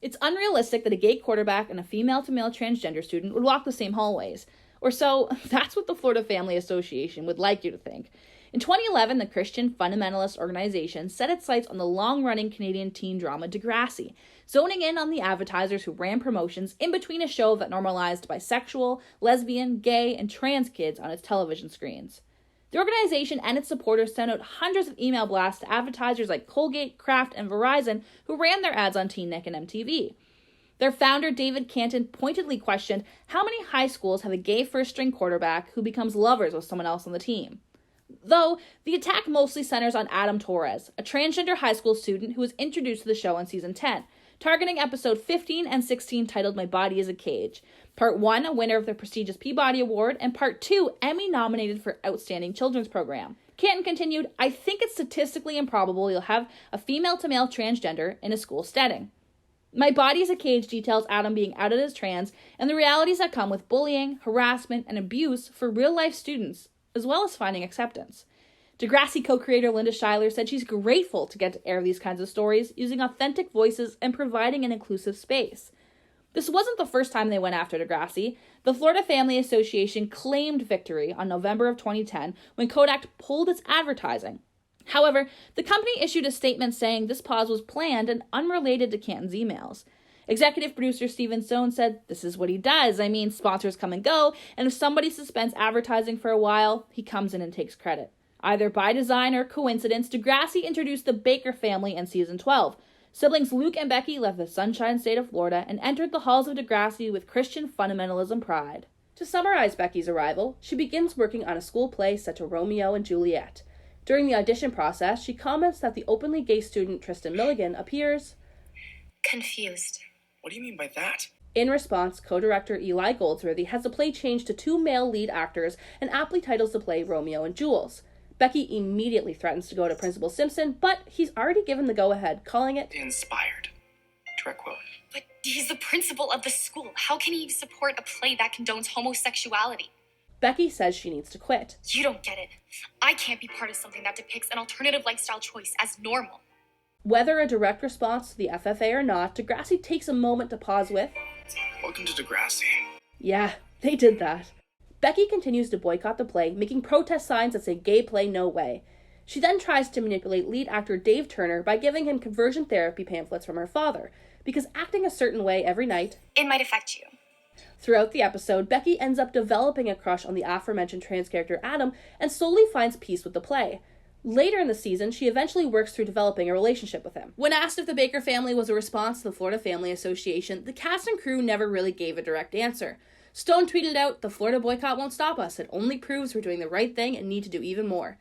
It's unrealistic that a gay quarterback and a female-to-male transgender student would walk the same hallways. Or so, that's what the Florida Family Association would like you to think. In 2011, the Christian Fundamentalist Organization set its sights on the long-running Canadian teen drama Degrassi, zoning in on the advertisers who ran promotions in between a show that normalized bisexual, lesbian, gay, and trans kids on its television screens. The organization and its supporters sent out hundreds of email blasts to advertisers like Colgate, Kraft, and Verizon who ran their ads on TeenNick and MTV. Their founder, David Canton, pointedly questioned how many high schools have a gay first-string quarterback who becomes lovers with someone else on the team. Though, the attack mostly centers on Adam Torres, a transgender high school student who was introduced to the show in Season 10, targeting episode 15 and 16 titled My Body is a Cage. Part 1, a winner of the prestigious Peabody Award, and Part 2, Emmy-nominated for Outstanding Children's Program. Canton continued, I think it's statistically improbable you'll have a female-to-male transgender in a school setting. My Body is a Cage details Adam being outed as trans and the realities that come with bullying, harassment, and abuse for real-life students, as well as finding acceptance. Degrassi co-creator Linda Schuyler said she's grateful to get to air these kinds of stories, using authentic voices and providing an inclusive space. This wasn't the first time they went after Degrassi. The Florida Family Association claimed victory on November of 2010 when Kodak pulled its advertising. However, the company issued a statement saying this pause was planned and unrelated to Canton's emails. Executive producer Steven Stone said, this is what he does. I mean, sponsors come and go, and if somebody suspends advertising for a while, he comes in and takes credit. Either by design or coincidence, Degrassi introduced the Baker family in Season 12. Siblings Luke and Becky left the Sunshine State of Florida and entered the halls of Degrassi with Christian fundamentalism pride. To summarize Becky's arrival, she begins working on a school play set to Romeo and Juliet. During the audition process, she comments that the openly gay student Tristan Milligan appears confused. What do you mean by that? In response, co-director Eli Goldsworthy has the play changed to 2 male lead actors and aptly titles the play Romeo and Jules. Becky immediately threatens to go to Principal Simpson, but he's already given the go-ahead, calling it inspired. Direct quote. But he's the principal of the school. How can he support a play that condones homosexuality? Becky says she needs to quit. You don't get it. I can't be part of something that depicts an alternative lifestyle choice as normal. Whether a direct response to the FFA or not, Degrassi takes a moment to pause with, Welcome to Degrassi. Yeah, they did that. Becky continues to boycott the play, making protest signs that say gay play no way. She then tries to manipulate lead actor Dave Turner by giving him conversion therapy pamphlets from her father, because acting a certain way every night, it might affect you. Throughout the episode, Becky ends up developing a crush on the aforementioned trans character Adam and slowly finds peace with the play. Later in the season, she eventually works through developing a relationship with him. When asked if the Baker family was a response to the Florida Family Association, the cast and crew never really gave a direct answer. Stone tweeted out, the Florida boycott won't stop us. It only proves we're doing the right thing and need to do even more.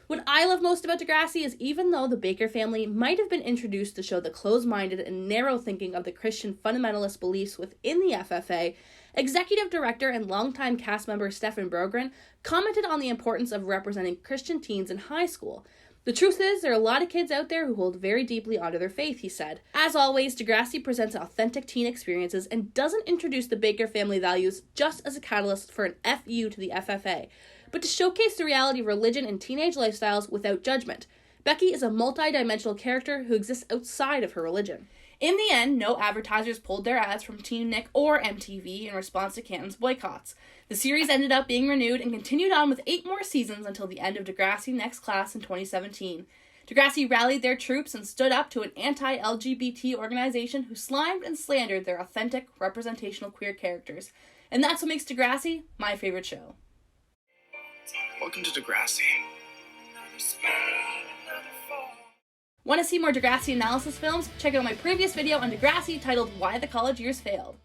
What I love most about Degrassi is even though the Baker family might have been introduced to show the closed-minded and narrow thinking of the Christian fundamentalist beliefs within the FFA, executive director and longtime cast member Stefan Brogren commented on the importance of representing Christian teens in high school. The truth is, there are a lot of kids out there who hold very deeply onto their faith, he said. As always, Degrassi presents authentic teen experiences and doesn't introduce the Baker family values just as a catalyst for an FU to the FFA, but to showcase the reality of religion and teenage lifestyles without judgment. Becky is a multi-dimensional character who exists outside of her religion. In the end, no advertisers pulled their ads from TeenNick or MTV in response to Canton's boycotts. The series ended up being renewed and continued on with 8 more seasons until the end of Degrassi Next Class in 2017. Degrassi rallied their troops and stood up to an anti-LGBT organization who slimed and slandered their authentic, representational queer characters. And that's what makes Degrassi my favorite show. Welcome to Degrassi. Want to see more Degrassi analysis films? Check out my previous video on Degrassi titled Why the College Years Failed.